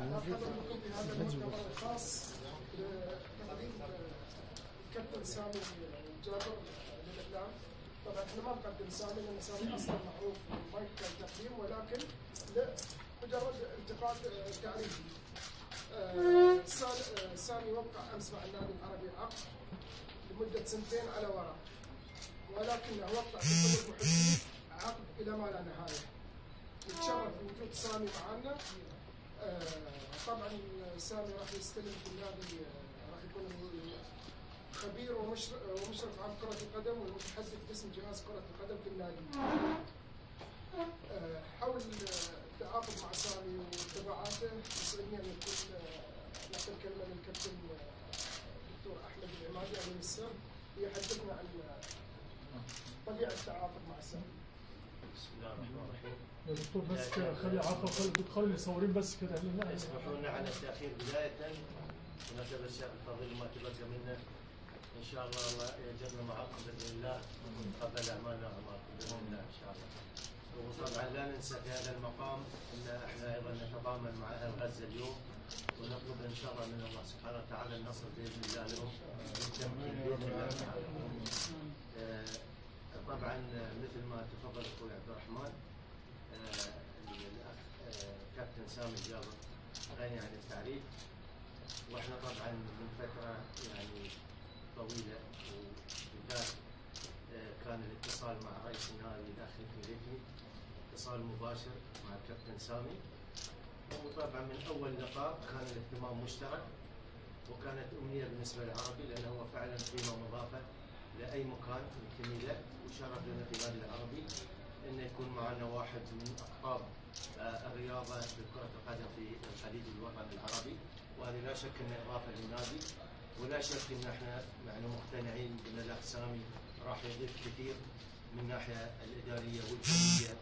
حضرتكم في هذا المؤتمر الخاص بتقديم الكابتن سامي جابر للاعلام. طبعا احنا ما نقدم سامي لان سامي اصلا معروف ما يحتاج تقديم، ولكن مجرد التقاط تعريفي. سامي وقع امس مع النادي العربي عقد لمده 2 سنين على ورق، ولكنه وقع في حدود محبين عقد الى ما لا نهايه. نتشرف بوجود سامي معنا. طبعا سامي راح يستلم في النادي، راح يكون خبير ومشرف على كرة القدم والمتحدث باسم جهاز كرة القدم في النادي. حول التعاقد مع سامي وتبعاته يسعدني ان يكون نعطي الكلمة للكابتن الدكتور احمد العمادي امين السر ليحدثنا عن طبيعة التعاقد مع سامي. بسم الله الرحمن الرحيم. يا دكتور بس كده خلي عفوا خلي المصورين بس كده. اسمحوا لنا على التاخير بدايه ونتبشر بفضل ما تبقى منا ان شاء الله يجرنا معكم باذن الله ونتقبل اعمالنا واعمالكم باذن الله ان شاء الله. وطبعا لا ننسى في هذا المقام ان احنا ايضا نتضامن مع اهل غزه اليوم ونطلب ان شاء الله من الله سبحانه وتعالى النصر باذن الله لهم والتمكين باذن الله تعالى. طبعا مثل ما تفضل اخوي عبد الرحمن، الاخ كابتن سامي جابر غني عن التعريف، واحنا طبعا من فتره يعني طويله وبالذات كان الاتصال مع رئيس النادي الاخ الكليتي اتصال مباشر مع الكابتن سامي، وطبعا من اول لقاء كان الاهتمام مشترك وكانت امنيه بالنسبه للعربي لانه هو فعلا قيمه مضافه لاي مكان ينتمي له، وشرف لنا في النادي العربي انه يكون معنا واحد من اقطاب الرياضه بكره القدم في الخليج الوطن العربي، وهذه لا شك انها اضافه للنادي، ولا شك ان احنا يعني مقتنعين بان الاخ سامي راح يضيف كثير من الناحيه الاداريه والفنيه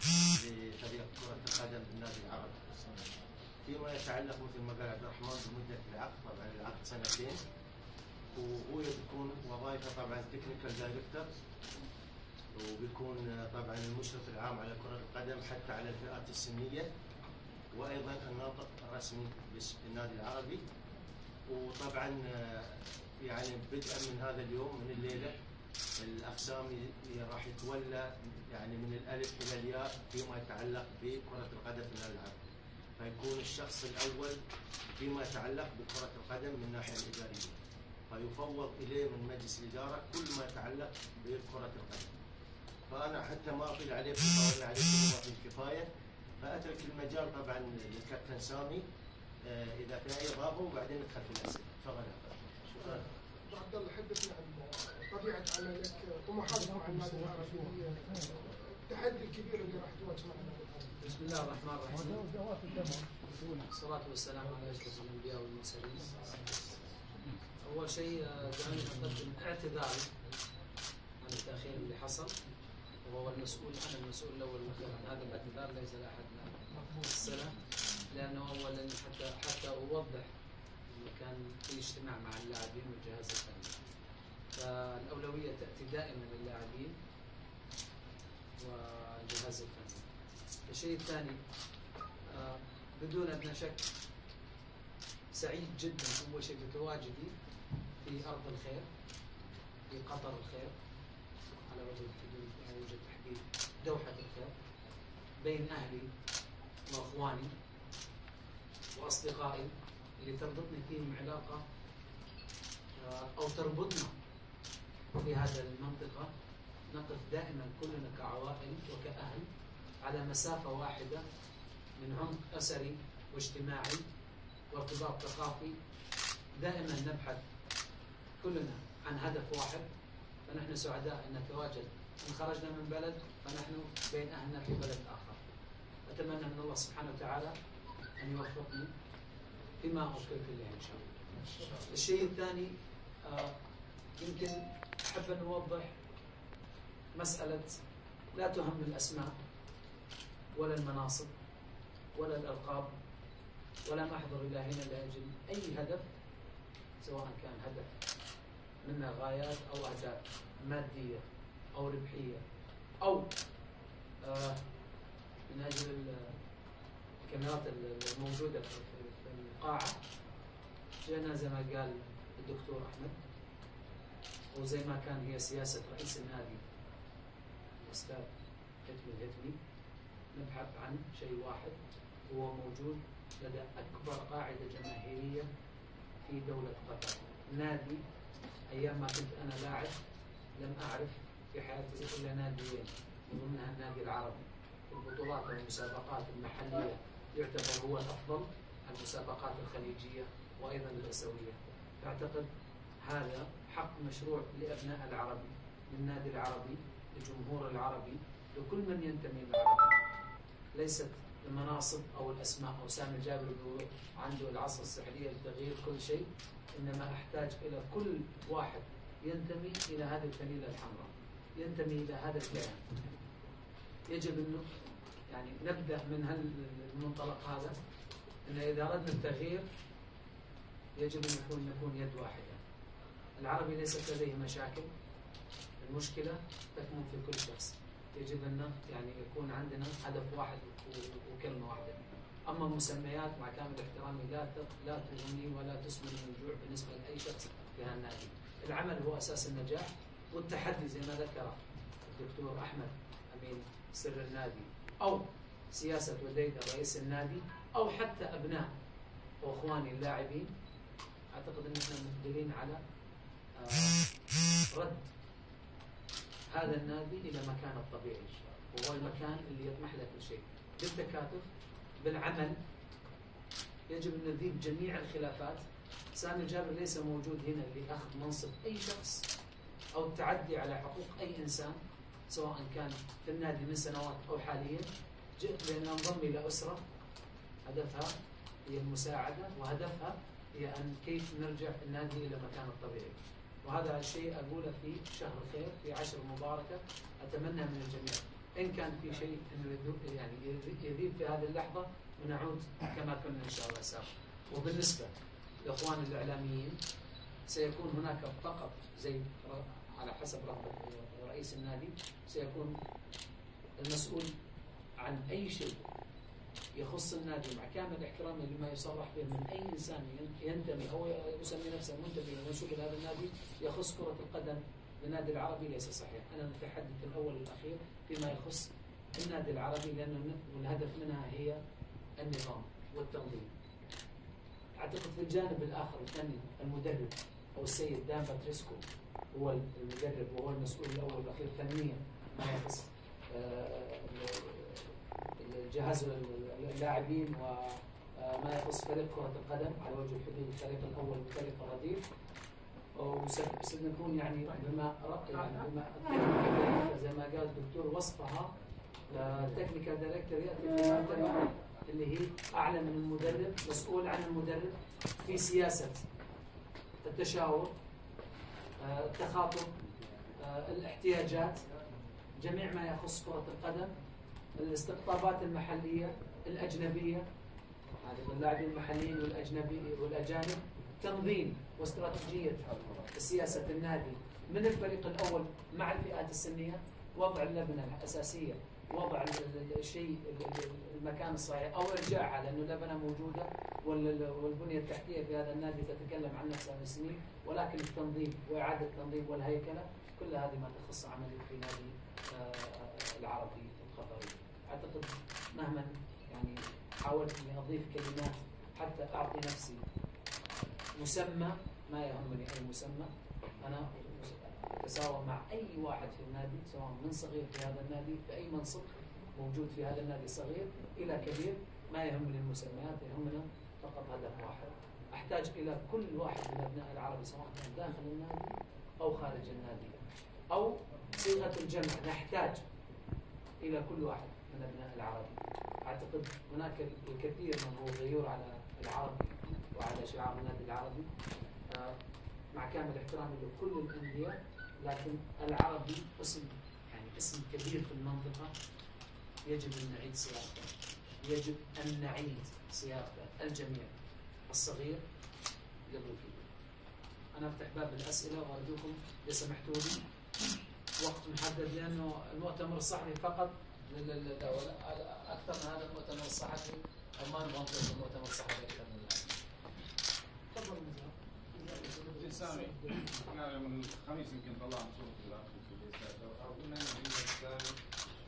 لفريق كره القدم بالنادي العربي. فيما يتعلق مثل ما قال عبد الرحمن بمده العقد، طبعا العقد 2 سنين، وهو بيكون وظائفه طبعا تكنيكال دايركتور، وبيكون طبعا المشرف العام على كرة القدم حتى على الفئات السنية، وايضا الناطق الرسمي باسم النادي العربي. وطبعا يعني بدءا من هذا اليوم من الليله الاخ سامي راح يتولى يعني من الالف الى الياء فيما يتعلق بكرة القدم في النادي العربي، فيكون الشخص الاول فيما يتعلق بكرة القدم من الناحية الادارية، فيفوض اليه من مجلس الاداره كل ما يتعلق بكرة القدم. فانا حتى ما اطيل عليكم طولنا عليكم بما فيه الكفايه، فاترك المجال طبعا للكابتن سامي اذا في اي اضافه وبعدين ندخل في الاسئله. تفضل يا شكرا. عبد الله حدثنا عن طبيعه عملك ومحادثه مع النادي العربي، التحدي الكبير اللي راح تواجه مع النادي العربي. بسم الله الرحمن الرحيم. والصلاه والسلام على اشرف الانبياء والمرسلين. اول شيء دعني اقدم اعتذاري عن التاخير اللي حصل، وهو المسؤول، انا المسؤول الاول والاخير عن هذا الاعتذار، ليس لاحد السنه، لانه اولا حتى اوضح انه كان في اجتماع مع اللاعبين والجهاز الفني، فالاولويه تاتي دائما للاعبين والجهاز الفني. الشيء الثاني بدون ادنى شك سعيد جدا اول شيء بتواجدي في ارض الخير، في قطر الخير، على وجه الحدود على وجه التحديد دوحة الخير، بين أهلي وأخواني وأصدقائي اللي تربطني فيهم علاقة أو تربطنا في هذه المنطقة، نقف دائما كلنا كعوائل وكأهل على مسافة واحدة من عمق أسري واجتماعي وارتباط ثقافي، دائما نبحث كلنا عن هدف واحد، فنحن سعداء ان نتواجد، ان خرجنا من بلد فنحن بين اهلنا في بلد اخر. اتمنى من الله سبحانه وتعالى ان يوفقني فيما اوكلت له ان شاء الله. الشيء الثاني يمكن احب ان اوضح مساله لا تهم الاسماء ولا المناصب ولا الالقاب، ولا محضر الى هنا لاجل اي هدف، سواء كان هدف منها غايات او اهداف ماديه او ربحيه او من اجل الكاميرات الموجوده في قاعة، جينا زي ما قال الدكتور أحمد، وزي ما كان هي سياسة رئيس النادي الأستاذ هتمي الهتمي، نبحث عن شيء واحد هو موجود لدى أكبر قاعدة جماهيرية في دولة قطر. نادي أيام ما كنت أنا لاعب لم أعرف في حياتي إلا ناديين، من ضمنها النادي العربي. البطولات والمسابقات المحلية يعتبر هو الأفضل، المسابقات الخليجية وأيضا الآسيوية. أعتقد هذا حق مشروع لأبناء العربي، للنادي العربي، للجمهور العربي، لكل من ينتمي للعربي. ليست المناصب أو الأسماء. أو سامي الجابر بيقول عنده العصا السحرية لتغيير كل شيء، إنما أحتاج إلى كل واحد ينتمي إلى هذه الفانيلة الحمراء، ينتمي إلى هذا الكيان. يجب أنه يعني نبدأ من المنطلق هذا، أن إذا أردنا التغيير يجب أن نكون يد واحدة. العربي ليست لديه مشاكل، المشكلة تكمن في كل شخص. يجب أن يعني يكون عندنا هدف واحد وكلمة واحدة. أما المسميات مع كامل احترامي لا تغني ولا تسمن من الجوع بالنسبة لأي شخص في هذا النادي. العمل هو أساس النجاح، والتحدي زي ما ذكر الدكتور أحمد أمين سر النادي، أو سياسة وديدة رئيس النادي، أو حتى أبناء وأخواني اللاعبين. أعتقد أن احنا مقدرين على رد هذا النادي إلى مكانه الطبيعي، وهو المكان اللي يطمح له كل شيء، بالتكاتف، بالعمل. يجب أن نذيب جميع الخلافات. سامي الجابر ليس موجود هنا لأخذ منصب أي شخص أو التعدي على حقوق أي إنسان، سواء كان في النادي من سنوات أو حاليا. جئت لأن أنضم إلى أسرة هدفها هي المساعدة، وهدفها هي أن كيف نرجع النادي إلى مكانه الطبيعي. وهذا الشيء أقوله في شهر خير، في عشر مباركة. أتمنى من الجميع إن كان في شيء إنه يعني يذيب في هذه اللحظة، ونعود كما كنا إن شاء الله سابقا. وبالنسبة لإخوان الإعلاميين، سيكون هناك فقط زي على حسب رغبة رئيس النادي، سيكون المسؤول عن أي شيء يخص النادي مع كامل احترامي لما يصرح به من أي إنسان ينتمي أو يسمي نفسه منتمي ومنسوب إلى هذا النادي يخص كرة القدم للنادي العربي ليس صحيح. أنا متحدث الأول والأخير فيما يخص النادي العربي، لأن الهدف منها هي النظام والتنظيم. أعتقد في الجانب الآخر الثاني المدرب أو السيد دان باتريسكو هو المدرب وهو المسؤول الأول والأخير فنيا ما يخص الجهاز اللاعبين وما يخص فريق كرة القدم على وجه الحدود، الفريق الأول والفريق الرديف. وسنكون يعني بما زي ما قال الدكتور وصفها تكنيكال دايركتور يأتي في مرتبة اللي هي أعلى من المدرب، مسؤول عن المدرب في سياسة التشاور، التخاطب، الاحتياجات، جميع ما يخص كرة القدم، الاستقطابات المحلية الأجنبية، اللاعبين المحليين والأجانب، تنظيم واستراتيجية سياسة النادي من الفريق الأول مع الفئات السنية، وضع اللبنة الأساسية، وضع الشيء المكان الصحيح أو إرجاعها، لأنه اللبنة موجودة والبنية التحتية في هذا النادي تتكلم عن نفسها من سنين، ولكن التنظيم وإعادة التنظيم والهيكلة كل هذه ما تخص عملي في نادي العربي القطري. أعتقد مهما يعني حاولت إني أضيف كلمات حتى أعطي نفسي مسمى، ما يهمني أي مسمى، أنا أتساوى مع أي واحد في النادي، سواء من صغير في هذا النادي في أي منصب موجود في هذا النادي صغير إلى كبير. ما يهمني المسميات، يهمنا فقط هدف واحد. أحتاج إلى كل واحد من أبناء العربي سواء كان داخل النادي أو خارج النادي، أو صيغة الجمع نحتاج إلى كل واحد من أبناء العربي. أعتقد هناك الكثير من هو غيور على العربي وعلى شعار النادي العربي، مع كامل احترامي لكل الأندية، لكن العربي اسم كبير في المنطقة. يجب أن نعيد صياغته، يجب أن نعيد صياغته الجميع، الصغير قبل الكبير. أنا أفتح باب الأسئلة وأرجوكم إذا سمحتوا لي وقت محدد، لأنه المؤتمر الصحفي فقط أكثر من هذا المؤتمر الصحفي، أو ما نبغى نطلب المؤتمر الصحفي أكثر من هذا. سامي، احنا يوم الخميس يمكن طلعنا صورة الاخ في الرئاسات او قلنا ان الرئيس السامي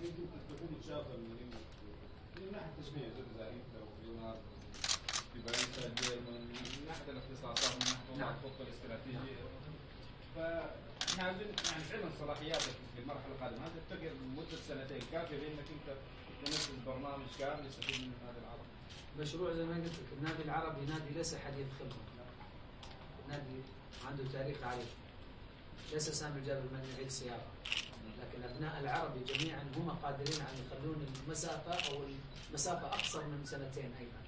يمكن تكون متشاطر من ناحيه التشبيه زي زعيم لو يونار في باريس من ناحيه الاختصاصات من ناحيه الخطه الاستراتيجيه. فاحنا عايزين يعني فعلا صلاحياتك في المرحله القادمه هذا تفتكر مده سنتين كافيه بانك انت تنفذ برنامج كامل يستفيد من النادي العربي؟ مشروع زي ما قلت لك، النادي العربي نادي ليس حديث خلقه. نادي عنده تاريخ عريق. ليس سامي الجابر من يعيد سياره. لكن ابناء العربي جميعا هم قادرين ان يخلون المسافه اقصر من سنتين ايضا.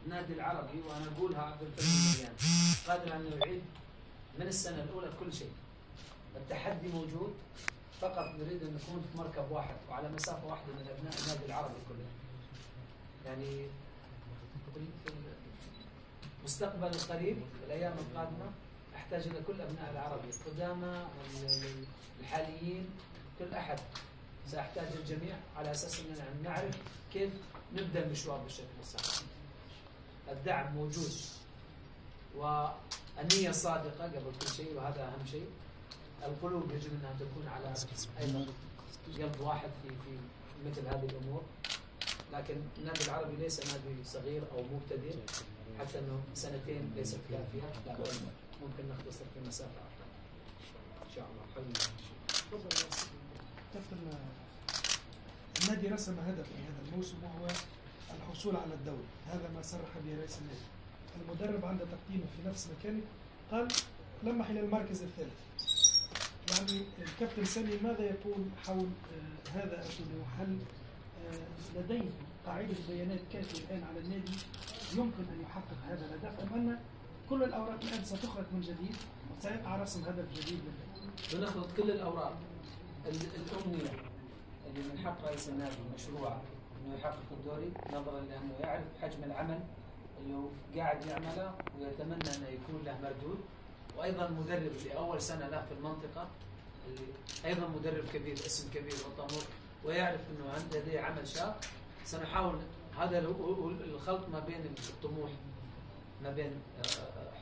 النادي العربي وانا اقولها بالفم المليان قادر ان يعيد من السنه الاولى كل شيء. التحدي موجود، فقط نريد ان نكون في مركب واحد وعلى مسافه واحده من ابناء النادي العربي كله. يعني في المستقبل القريب الايام القادمه احتاج الى كل ابناء العربي القدامى الحاليين، كل احد ساحتاج الجميع على اساس اننا نعرف كيف نبدا المشوار بالشكل الصحيح. الدعم موجود والنيه صادقه قبل كل شيء، وهذا اهم شيء. القلوب يجب انها تكون على ايضا قلب واحد في مثل هذه الامور. لكن النادي العربي ليس نادي صغير او مبتدئ، حتى انه سنتين ليست كافيه، لا ممكن نختصر في مسافه اقل. ان شاء الله خلينا تفضل يا سيدي. كابتن، النادي رسم هدف في هذا الموسم وهو الحصول على الدوري، هذا ما صرح به رئيس النادي. المدرب عند تقييمه في نفس مكانه قال لمح الى المركز الثالث. يعني الكابتن سامي ماذا يقول حول هذا الطموح؟ هل لديه قاعدة بيانات كافية الآن على النادي يمكن أن يحقق هذا الهدف، أم أن كل الأوراق الآن ستخرج من جديد وسيقع رسم هدف جديد للنادي؟ بنخلط كل الأوراق. الأمنية اللي من حق رئيس النادي مشروع أنه يحقق الدوري، نظرا لأنه يعرف حجم العمل اللي هو قاعد يعمله ويتمنى أنه يكون له مردود. وأيضا مدرب لأول سنة له في المنطقة، اللي أيضا مدرب كبير، اسم كبير وطموح، ويعرف أنه لديه عمل شاق. سنحاول هذا الخلط ما بين الطموح، ما بين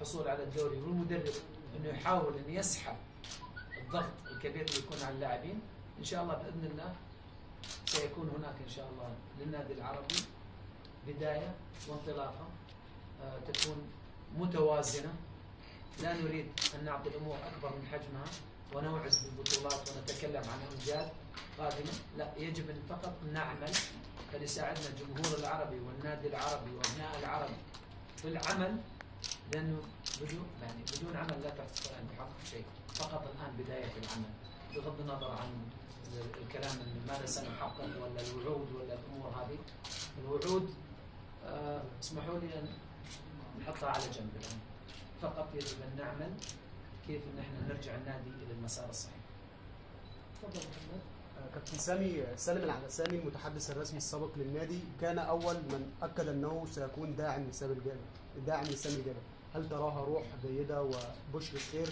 حصول على الدوري، والمدرب أنه يحاول أن يسحب الضغط الكبير اللي يكون على اللاعبين. إن شاء الله بإذن الله سيكون هناك إن شاء الله للنادي العربي بداية وانطلاقة تكون متوازنة. لا نريد أن نعطي الأمور أكبر من حجمها ونوعد بالبطولات ونتكلم عن أمجاد قادمة، لا، يجب أن فقط نعمل فليساعدنا الجمهور العربي والنادي العربي وأبناء العرب في العمل، لأنه بدون عمل لا تستطيع أن تحقق شيء. فقط الآن بداية العمل، بغض النظر عن الكلام من ماذا سنحقق ولا الوعود ولا الأمور هذه. الوعود اسمحوا لي أن نحطها على جنب الآن. فقط يجب أن نعمل كيف ان احنا نرجع النادي الى المسار الصحيح. تفضل محمد. كابتن سالم العدساني المتحدث الرسمي السابق للنادي كان اول من اكد انه سيكون داعم لسامي الجابر، هل تراها روح جيده وبشر خير؟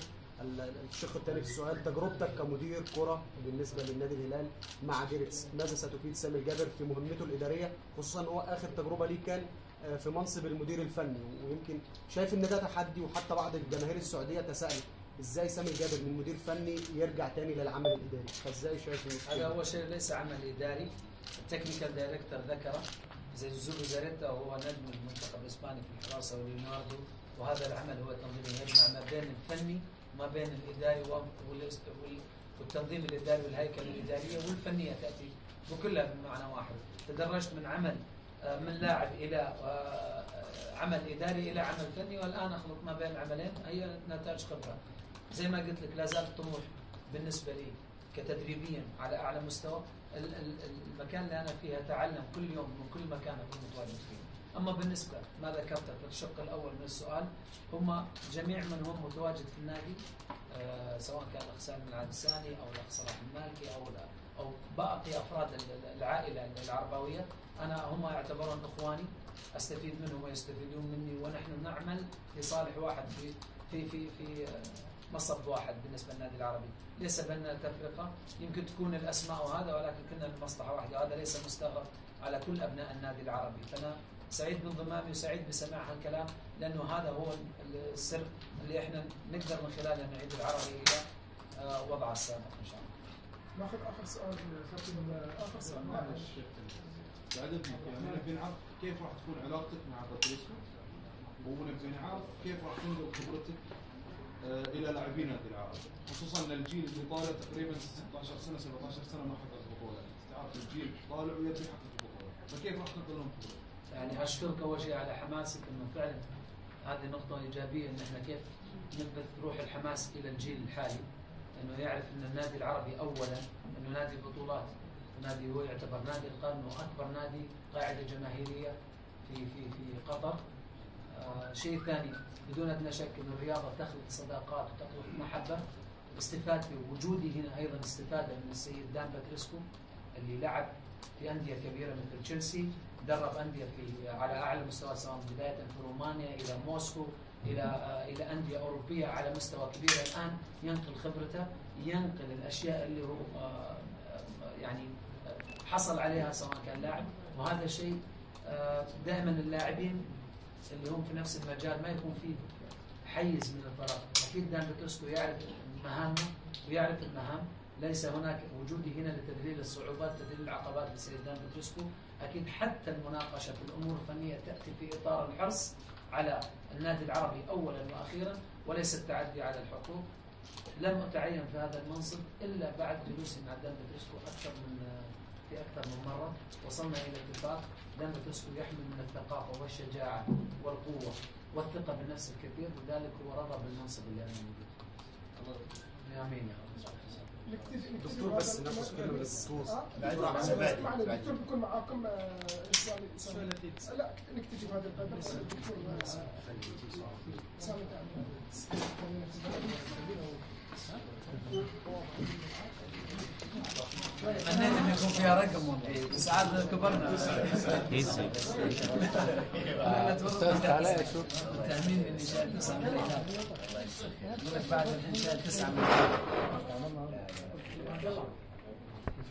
الشق الثاني في السؤال، تجربتك كمدير كره بالنسبه للنادي الهلال مع بيرتس، ماذا ستفيد سامي الجابر في مهمته الاداريه، خصوصا هو اخر تجربه ليه كان في منصب المدير الفني، ويمكن شايف ان ده تحدي، وحتى بعض الجماهير السعوديه تساءل ازاي سامي الجابر من مدير فني يرجع تاني للعمل الاداري، فازاي شايف هذا هو شيء ليس عمل اداري. التكنيكال دايركتور ذكره زي زوزو زاريتا، وهو نجم المنتخب الاسباني في الحراسه وليوناردو، وهذا العمل هو تنظيم يجمع ما بين الفني وما بين الاداري والتنظيم الاداري والهيكله الاداريه والفنيه تاتي وكلها بمعنى واحد. تدرجت من عمل من لاعب الى عمل اداري الى عمل فني، والان اخلط ما بين العملين، هي نتاج خبره. زي ما قلت لك لا زال الطموح بالنسبه لي كتدريبيا على اعلى مستوى. المكان اللي انا فيه اتعلم كل يوم من كل مكان اكون متواجد فيه. اما بالنسبه ما ذكرته في الشق الاول من السؤال، هم جميع من هم متواجد في النادي، سواء كان الاخ سالم العدساني او الاخ صلاح المالكي او باقي افراد العائله العرباويه، هم يعتبرون اخواني، استفيد منهم ويستفيدون مني، ونحن نعمل لصالح واحد في مصب واحد بالنسبه للنادي العربي. ليس بيننا تفرقه، يمكن تكون الاسماء وهذا، ولكن كنا لمصلحه واحده، وهذا ليس مستغرب على كل ابناء النادي العربي. فانا سعيد بانضمامي وسعيد بسماع هالكلام، لانه هذا هو السر اللي احنا نقدر من خلاله نعيد العربي الى وضعها السابق ان شاء الله. ناخذ اخر سؤال اخر سؤال. معلش ساعدتني يعني نبي نعرف كيف راح تكون علاقتك مع باتريسكو، ونبي نعرف كيف راح تنقل خبرتك الى لاعبين نادي العرب، خصوصا ان الجيل اللي طالع تقريبا 16 سنه 17 سنه ما حقق بطوله، تعرف الجيل طالع ويبي يحقق بطوله، فكيف راح تنقل لهم خبرتك؟ يعني اشكرك اول شيء على حماسك، انه فعلا هذه نقطه ايجابيه ان احنا كيف نبث روح الحماس الى الجيل الحالي، انه يعرف ان النادي العربي اولا انه نادي البطولات، نادي هو يعتبر نادي القرن واكبر نادي قاعده جماهيريه في قطر. شيء ثاني بدون ادنى شك ان الرياضه تخلق صداقات وتخلق محبه. استفادتي ووجودي هنا ايضا استفاده من السيد دان باتريسكو اللي لعب في انديه كبيره مثل تشيلسي، درب انديه على اعلى مستوى سواء بدايه في رومانيا الى موسكو الى انديه اوروبيه على مستوى كبير. الان ينقل خبرته، ينقل الاشياء اللي هو يعني حصل عليها سواء كان لاعب، وهذا شيء دائما اللاعبين اللي هم في نفس المجال ما يكون فيه حيز من الفراغ. اكيد دان باتريسكو يعرف مهامه ويعرف المهام، ليس هناك وجودي هنا لتذليل الصعوبات تذليل العقبات للسيد دان باتريسكو. اكيد حتى المناقشه في الامور الفنيه تاتي في اطار الحرص على النادي العربي اولا واخيرا، وليس التعدي على الحقوق. لم اتعين في هذا المنصب الا بعد جلوسي مع دان باتريسكو اكثر من مره، وصلنا الى اتفاق. دان باتريسكو يحمل من الثقافه والشجاعه والقوه والثقه بالنفس الكثير، لذلك هو رضى بالمنصب اللي انا موجود فيه. امين يا رب. دكتور بس ناخذ كلمه للدكتور. معنا الدكتور بيكون معاكم لا نكتفي بهذا القدر. الدكتور سامي تمنيت ان يكون فيها رقم والله، بس عاد كبرنا. استاذ علاء شو؟ تأمين للإنشاء 9 مليون. بعد الإنشاء 9 مليون.